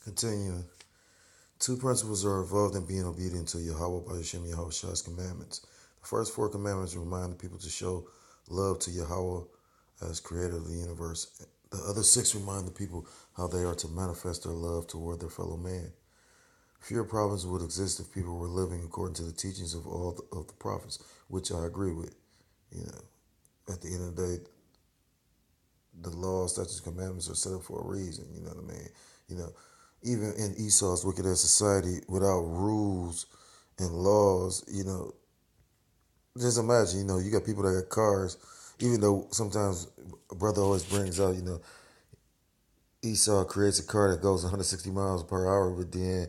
Continuing. Two principles are involved in being obedient to Yahweh by Hashem Yahweh's commandments. The first four commandments remind the people to show love to Yahweh as creator of the universe. The other six remind the people how they are to manifest their love toward their fellow man. Fewer problems would exist if people were living according to the teachings of all of the prophets, which I agree with. You know, at the end of the day, the laws, statutes, commandments are set up for a reason. You know what I mean? You know, even in Esau's wicked ass society, without rules and laws, just imagine, you got people that got cars, even though sometimes a brother always brings out, Esau creates a car that goes 160 miles per hour, but then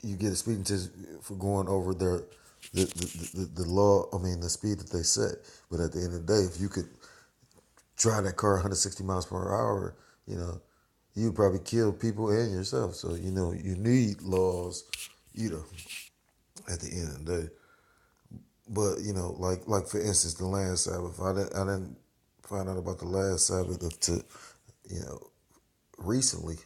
you get a speeding ticket for going over the law, the speed that they set. But at the end of the day, if you could drive that car 160 miles per hour, you'd probably kill people and yourself. So, you need laws, at the end of the day. But, like for instance, the land Sabbath. I didn't find out about the last Sabbath recently,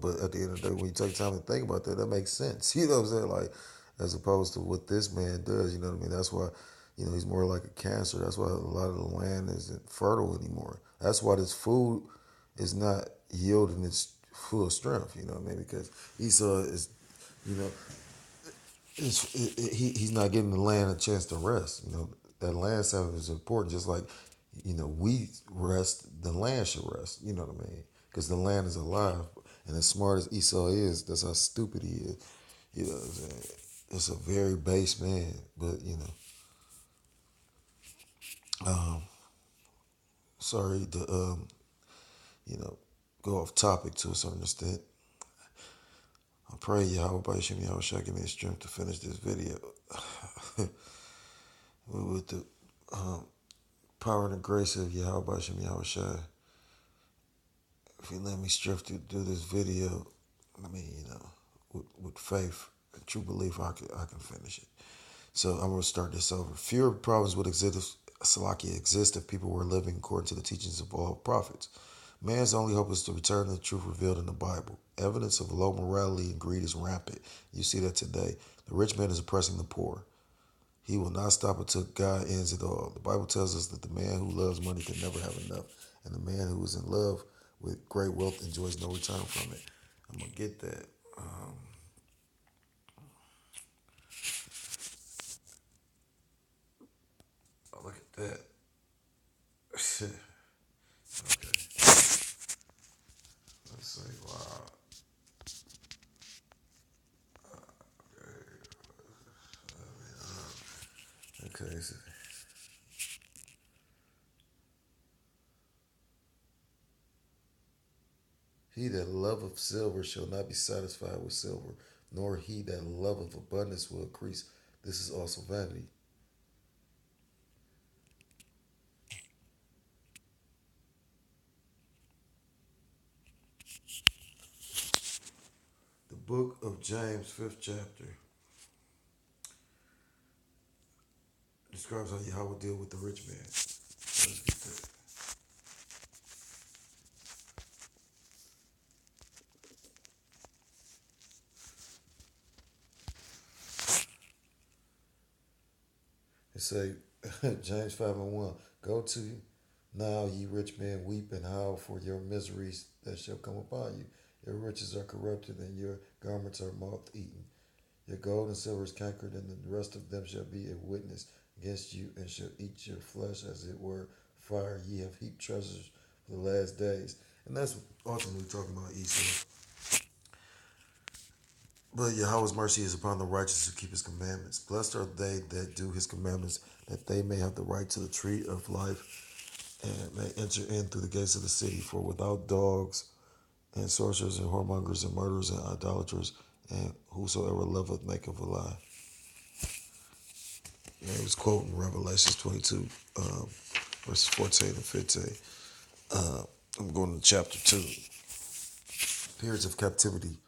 but at the end of the day, when you take time to think about that, that makes sense. You know what I'm saying? Like, as opposed to what this man does, you know what I mean? That's why, he's more like a cancer. That's why a lot of the land isn't fertile anymore. That's why this food is not yielding its full strength, you know what I mean? Because Esau is, you know, he's not giving the land a chance to rest. That land Sabbath is important, just like, we rest, the land should rest, you know what I mean? Because the land is alive. And as smart as Esau is, that's how stupid he is. You know what I'm saying? It's a very base man, but, sorry to, go off topic to a certain extent. I pray Yahweh by Hashem Yahweh shall give me the strength to finish this video. With the power and the grace of Yahweh by Hashem Yahweh shall, if you let me strength to do this video, with faith and true belief, I can finish it. So I'm going to start this over. Fewer problems would exist if people were living according to the teachings of all prophets. Man's only hope is to return to the truth revealed in the Bible. Evidence of low morality and greed is rampant. You see that today. The rich man is oppressing the poor. He will not stop until God ends it all. The Bible tells us that the man who loves money can never have enough, and the man who is in love with great wealth enjoys no return from it. I'm going to get that. Look at that. Okay. Let's see. Wow. Okay. So he that loveth silver shall not be satisfied with silver, nor he that loveth abundance will increase. This is also vanity. The book of James, 5th chapter, describes how Yahweh deal with the rich man. Let's get that. It say, James 5:1, go to now, ye rich men, weep and howl for your miseries that shall come upon you. Your riches are corrupted, and your garments are moth-eaten. Your gold and silver is cankered, and the rest of them shall be a witness against you, and shall eat your flesh as it were fire. Ye have heaped treasures for the last days. And that's ultimately talking about Esau. But Yahweh's mercy is upon the righteous who keep his commandments. Blessed are they that do his commandments, that they may have the right to the tree of life and may enter in through the gates of the city. For without dogs and sorcerers and whoremongers and murderers and idolaters and whosoever loveth maketh a lie. And he was quoting Revelations 22, verses 14 and 15. I'm going to chapter 2. Periods of captivity.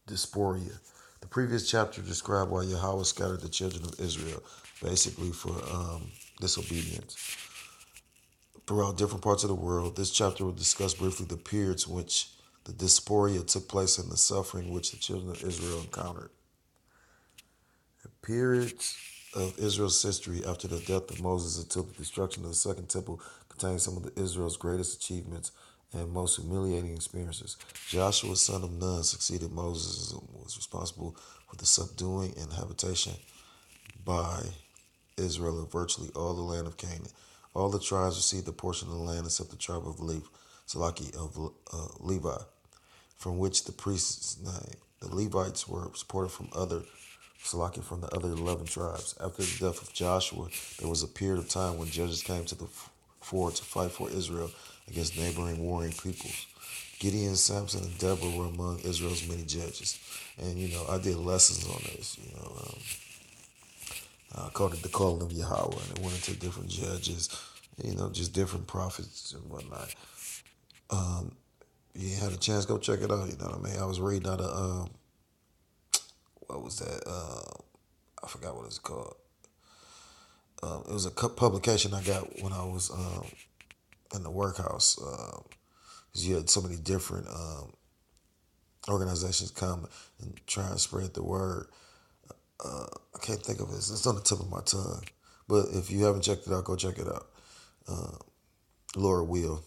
Dysphoria. The previous chapter described why Yahweh scattered the children of Israel, basically for disobedience, throughout different parts of the world. This chapter will discuss briefly the periods in which the dysphoria took place and the suffering which the children of Israel encountered. The periods of Israel's history after the death of Moses until the destruction of the Second Temple contain some of Israel's greatest achievements and most humiliating experiences. Joshua, son of Nun, succeeded Moses and was responsible for the subduing and habitation by Israel of virtually all the land of Canaan. All the tribes received a portion of the land except the tribe of Levi, from which the priests' name. The Levites were supported from from the other 11 tribes. After the death of Joshua, there was a period of time when judges came to the fore to fight for Israel against neighboring warring peoples. Gideon, Samson, and Deborah were among Israel's many judges. And, I did lessons on this, I called it the calling of Yahweh, and it went into different judges, just different prophets and whatnot. You had a chance, go check it out, you know what I mean? I was reading out of, what was that? I forgot what it's called. It was a publication I got when I was in the workhouse. Because you had so many different organizations come and try and spread the word. I can't think of it. It's on the tip of my tongue. But if you haven't checked it out, go check it out. Lord will.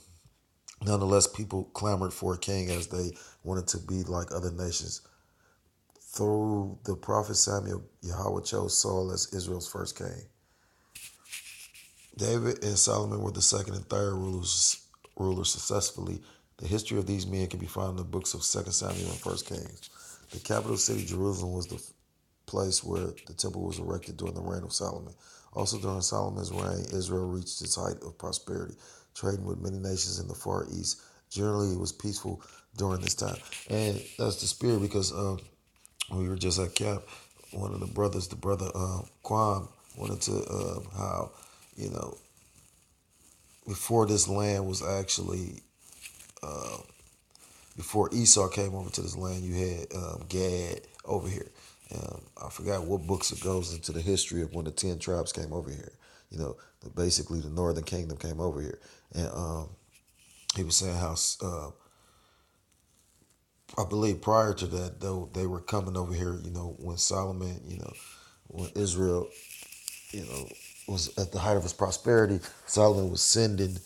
Nonetheless, people clamored for a king as they wanted to be like other nations. Through the prophet Samuel, Yahweh chose Saul as Israel's first king. David and Solomon were the second and third rulers successfully. The history of these men can be found in the books of 2 Samuel and 1 Kings. The capital city, Jerusalem, was the place where the temple was erected during the reign of Solomon. Also during Solomon's reign, Israel reached its height of prosperity, trading with many nations in the Far East. Generally, it was peaceful during this time. And that's the spirit because we were just at Cap. One of the brothers, the brother Quam, went into how, you know, before this land was actually, before Esau came over to this land, you had Gad over here. I forgot what books it goes into the history of when the 10 tribes came over here. Basically the northern kingdom came over here. And he was saying how, I believe prior to that, though, they were coming over here, when Solomon, when Israel, you know, was at the height of his prosperity, Solomon was sending,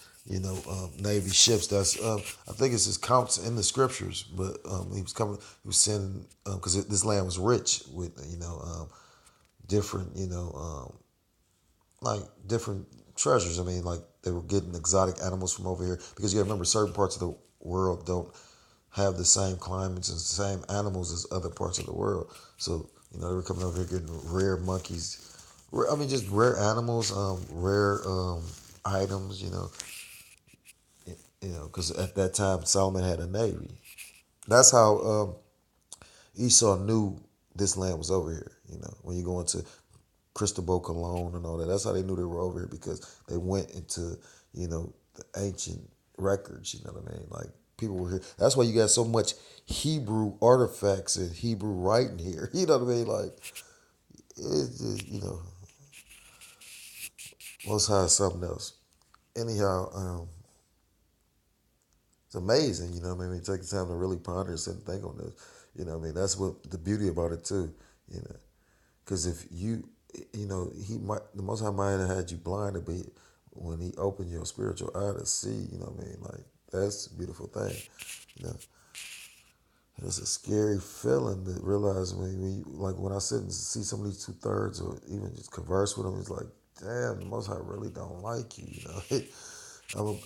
Navy ships. That's I think it's his counts in the scriptures, but he was sending because this land was rich with different, like different treasures. I mean, like they were getting exotic animals from over here because you got to remember certain parts of the world don't have the same climates and the same animals as other parts of the world. So, they were coming over here getting rare monkeys. Just rare animals, rare items, because at that time Solomon had a navy. That's how Esau knew this land was over here. When you go into Cristobal Colon and all that, that's how they knew they were over here because they went into, the ancient records. You know what I mean? Like people were here. That's why you got so much Hebrew artifacts and Hebrew writing here. You know what I mean? Like it's just, Most High is something else. Anyhow, it's amazing, when you take the time to really ponder and sit and think on this. That's what the beauty about it too, Because if you, the Most High might have had you blind a bit when He opened your spiritual eye to see, Like, that's a beautiful thing, you know. It's a scary feeling to realize when I sit and see some of these 2/3 or even just converse with them, it's like, damn, the Most High really don't like you, I'm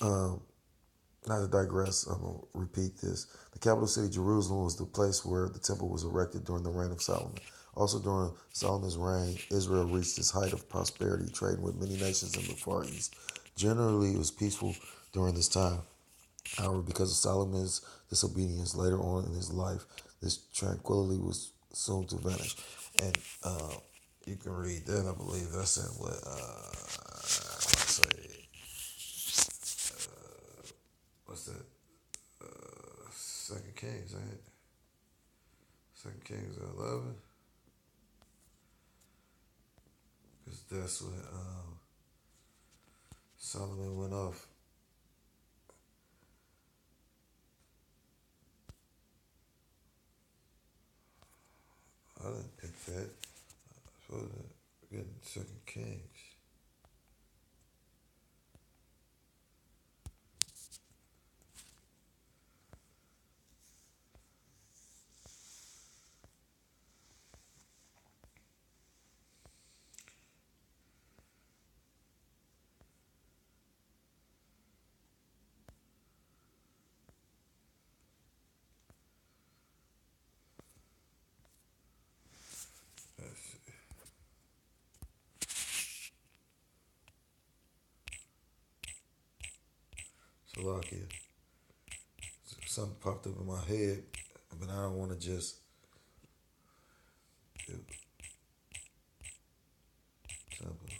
not to digress, I'm going to repeat this. The capital city, Jerusalem, was the place where the temple was erected during the reign of Solomon. Also during Solomon's reign, Israel reached its height of prosperity, trading with many nations in the Far East. Generally, it was peaceful during this time. However, because of Solomon's disobedience later on in his life, this tranquility was soon to vanish. And you can read that, I believe that's in what, I say, what's that? Second Kings, ain't it? Second Kings 11. Because that's when Solomon went off. Get that. So getting Second Kings. Let's see. Salakia. Something popped up in my head, but I don't want to just do something.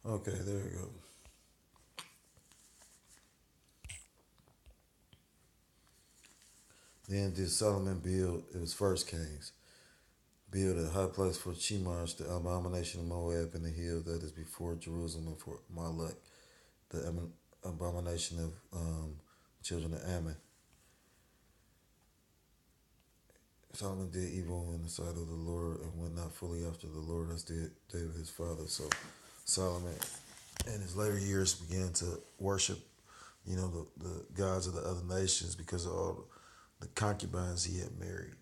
Okay, there we go. Then did Solomon build, it was First Kings, build a high place for Chemosh, the abomination of Moab, in the hill that is before Jerusalem, and for Malek, the abomination of children of Ammon. Solomon did evil in the sight of the Lord and went not fully after the Lord as did David his father. So Solomon in his later years began to worship, the gods of the other nations because of all the concubines he had married.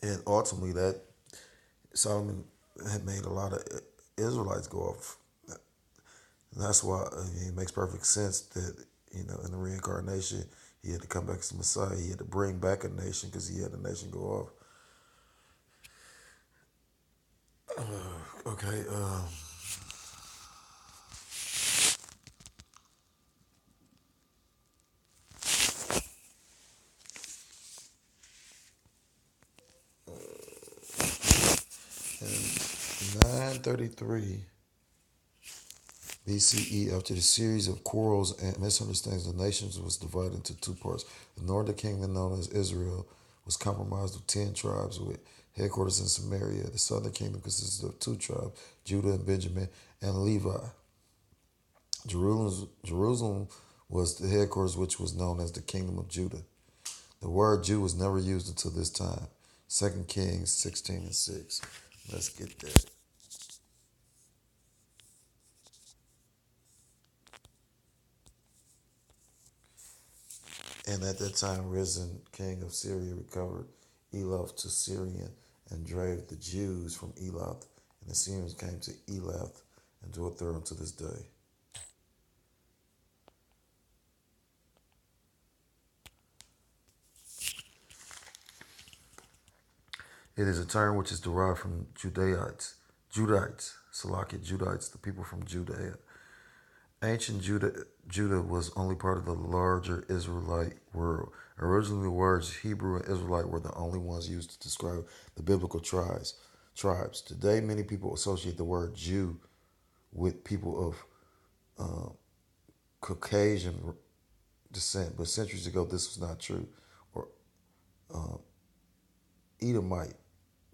And ultimately that Solomon had made a lot of Israelites go off. And that's why it makes perfect sense that, in the reincarnation, he had to come back as the Messiah. He had to bring back a nation because he had a nation go off. Okay. In 933 BCE, after the series of quarrels and misunderstandings, the nation was divided into two parts. The northern kingdom, known as Israel, was comprised of 10 tribes with headquarters in Samaria. The southern kingdom consisted of two tribes, Judah and Benjamin, and Levi. Jerusalem was the headquarters, which was known as the kingdom of Judah. The word Jew was never used until this time. 2 Kings 16:6. Let's get that. And at that time, Rezin, king of Syria, recovered Elath to Syrian and drave the Jews from Elath. And the Syrians came to Elath and dwelt there unto this day. It is a term which is derived from Judahites, the people from Judea. Ancient Judah was only part of the larger Israelite world. Originally, the words Hebrew and Israelite were the only ones used to describe the biblical tribes. Today, many people associate the word Jew with people of Caucasian descent, but centuries ago, this was not true. Or Edomite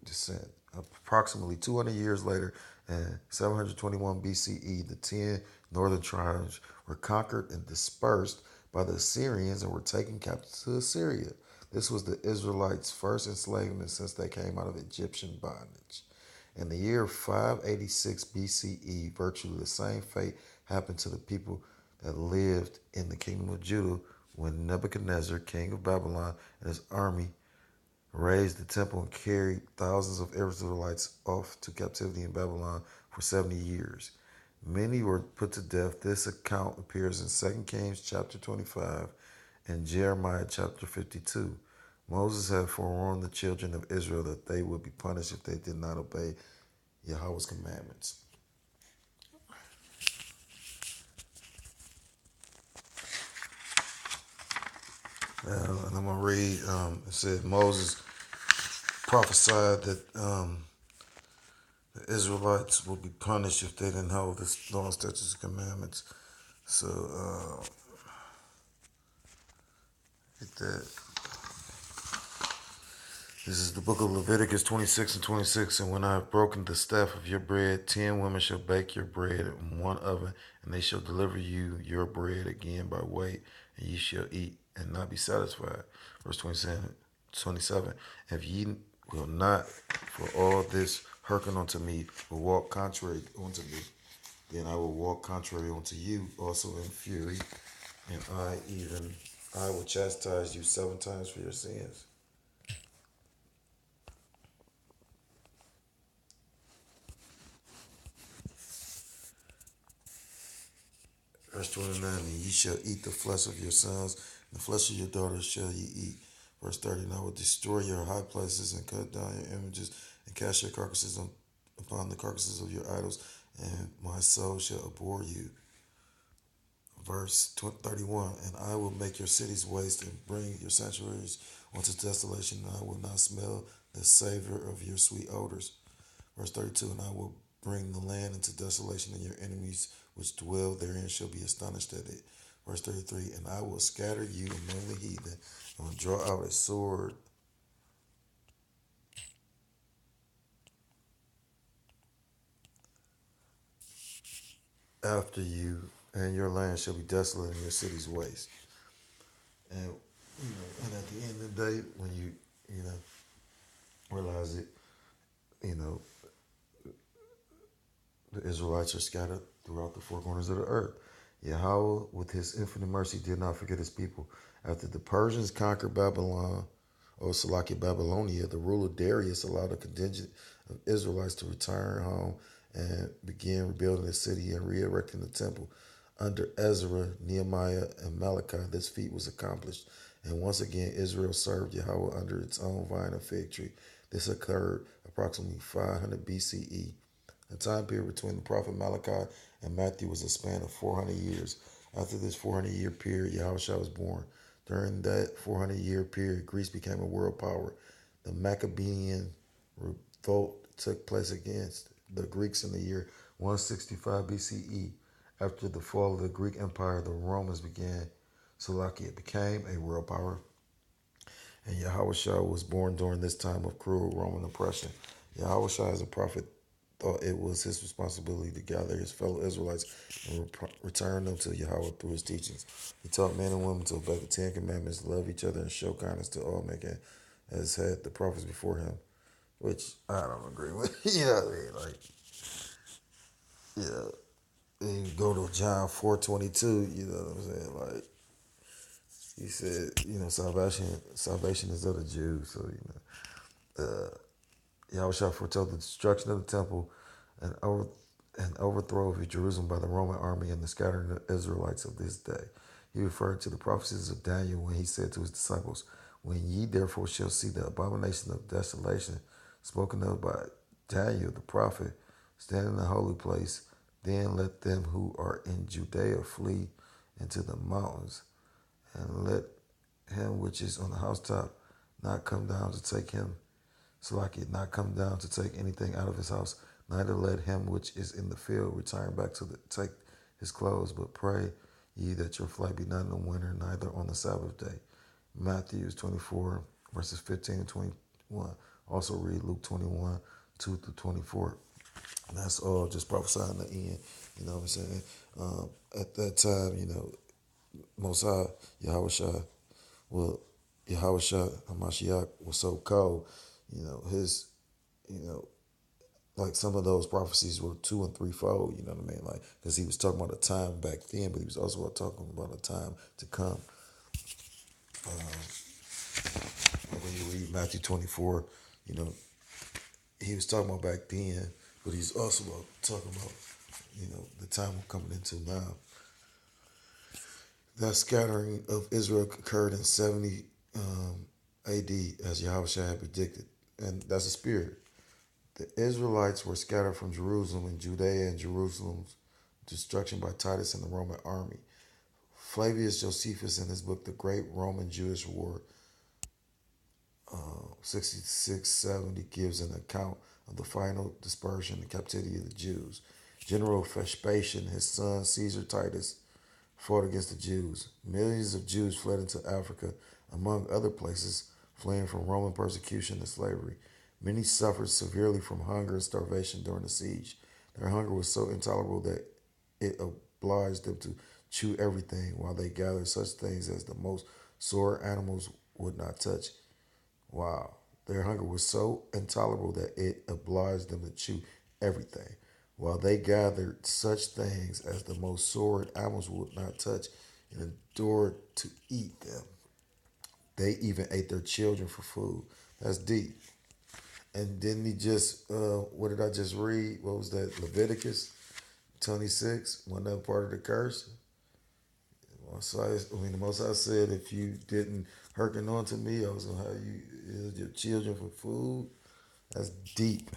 descent. Approximately 200 years later, in 721 BCE, the 10 northern tribes were conquered and dispersed by the Assyrians and were taken captive to Assyria. This was the Israelites' first enslavement since they came out of Egyptian bondage. In the year 586 BCE, virtually the same fate happened to the people that lived in the kingdom of Judah when Nebuchadnezzar, king of Babylon, and his army razed the temple and carried thousands of Israelites off to captivity in Babylon for 70 years. Many were put to death. This account appears in 2 Kings chapter 25 and Jeremiah chapter 52. Moses had forewarned the children of Israel that they would be punished if they did not obey Yahweh's commandments. And I'm going to read, it said Moses prophesied that The Israelites will be punished if they didn't hold this law, statutes, and commandments. So, get that. This is the book of Leviticus 26 and 26. And when I have broken the staff of your bread, 10 women shall bake your bread in one oven, and they shall deliver you your bread again by weight, and ye shall eat and not be satisfied. Verse 27. If ye will not for all this hearken unto me, but walk contrary unto me, then I will walk contrary unto you also in fury, and I will chastise you 7 times for your sins. Verse 29, and ye shall eat the flesh of your sons, and the flesh of your daughters shall ye eat. Verse 30, and I will destroy your high places and cut down your images and cast your carcasses upon the carcasses of your idols, and my soul shall abhor you. Verse 31, and I will make your cities waste and bring your sanctuaries unto desolation, and I will not smell the savor of your sweet odors. Verse 32, and I will bring the land into desolation, and your enemies which dwell therein shall be astonished at it. Verse 33, and I will scatter you among the heathen, and will draw out a sword after you, and your land shall be desolate, and your cities waste. And and at the end of the day, when you know realize it, you know the Israelites are scattered throughout the four corners of the earth. Yahweh, with his infinite mercy, did not forget his people. After the Persians conquered Babylon, or Salakia Babylonia, the ruler Darius allowed a contingent of Israelites to return home and begin rebuilding the city and re-erecting the temple. Under Ezra, Nehemiah, and Malachi, this feat was accomplished. And once again, Israel served Yahweh under its own vine and fig tree. This occurred approximately 500 BCE. The time period between the prophet Malachi and Matthew was a span of 400 years. After this 400-year period, Yahushua was born. During that 400-year period, Greece became a world power. The Maccabean revolt took place against the Greeks in the year 165 BCE. After the fall of the Greek Empire, the Romans began. Salakia became a world power, and Yahushua was born during this time of cruel Roman oppression. Yahushua, as a prophet, thought it was his responsibility to gather his fellow Israelites and return them to Yahweh through his teachings. He taught men and women to obey the Ten Commandments, love each other, and show kindness to all mankind, as had the prophets before him, which I don't agree with. You know what I mean? Like, yeah, and you go to John 4:22. You know what I'm saying? Like, he said, salvation is of the Jews. So Yahushua foretold the destruction of the temple and overthrow of Jerusalem by the Roman army and the scattering of the Israelites of this day. He referred to the prophecies of Daniel when he said to his disciples, when ye therefore shall see the abomination of desolation spoken of by Daniel the prophet stand in the holy place, then let them who are in Judea flee into the mountains, and let him which is on the housetop not come down to take him so like it not come down to take anything out of his house, neither let him which is in the field return back to take his clothes, but pray ye that your flight be not in the winter, neither on the Sabbath day. Matthew 24, verses 15 and 21. Also read Luke 21, 2 through 24. And that's all just prophesying the end. You know what I'm saying? At that time, Most High, Yahushua, well, Yahushua Hamashiach was so cold, his, you know, like some of those prophecies were 2 and 3-fold, you know what I mean? Like, because he was talking about a time back then, but he was also talking about a time to come. Like when you read Matthew 24, you know, he was talking about back then, but he's also talking about, the time we're coming into now. That scattering of Israel occurred in 70 AD, as Yahushua had predicted, and that's a spirit. The Israelites were scattered from Jerusalem and Judea and Jerusalem's destruction by Titus and the Roman army. Flavius Josephus, in his book The Great Roman Jewish War, 66-70 gives an account of the final dispersion and captivity of the Jews. General Vespasian, his son Caesar Titus, fought against the Jews. Millions of Jews fled into Africa, among other places, fleeing from Roman persecution and slavery. Many suffered severely from hunger and starvation during the siege. Their hunger was so intolerable that it obliged them to chew everything, while they gathered such things as the most sore animals would not touch. Wow. Their hunger was so intolerable that it obliged them to chew everything, while they gathered such things as the most sordid animals would not touch and endured to eat them. They even ate their children for food. That's deep. And didn't he just, what did I just read? What was that? Leviticus 26, wasn't that part of the curse? The Most High said, if you didn't hearken on to me, I was going to have your children for food. That's deep.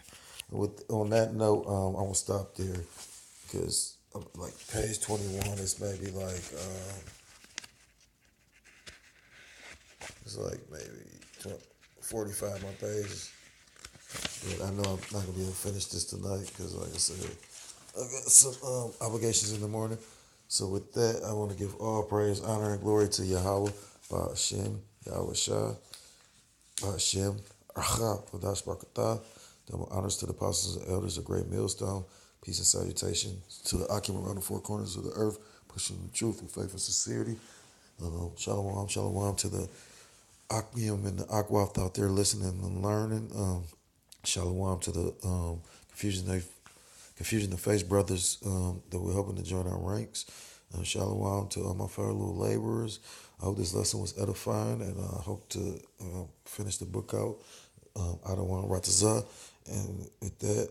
On that note, I'm going to stop there because like page 21 is maybe like, it's like maybe 45 more pages. But I know I'm not going to be able to finish this tonight because, like I said, I got some obligations in the morning. So with that, I want to give all praise, honor, and glory to Yahweh, Ba'ashem, Yahweh Shah, Ba'ashem, Archa, Kodash Barakatah. Double honors to the apostles and elders of Great Millstone. Peace and salutation to the occupant around the four corners of the earth, pushing the truth with faith and sincerity. Shalom, shalom to the Akim and the Akwath out there listening and learning. Shalom to the Confusion of Face brothers that we're hoping to join our ranks. Shalom to all my fellow laborers. I hope this lesson was edifying, and I hope to finish the book out. I don't want Ratazah. And with that,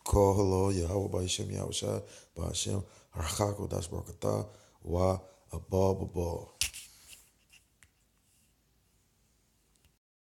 call hello, Yahweh Ba'ashem Yahweh Shai, Ba'ashem, Harchako Dash Barakatah, Wa Abal Babal.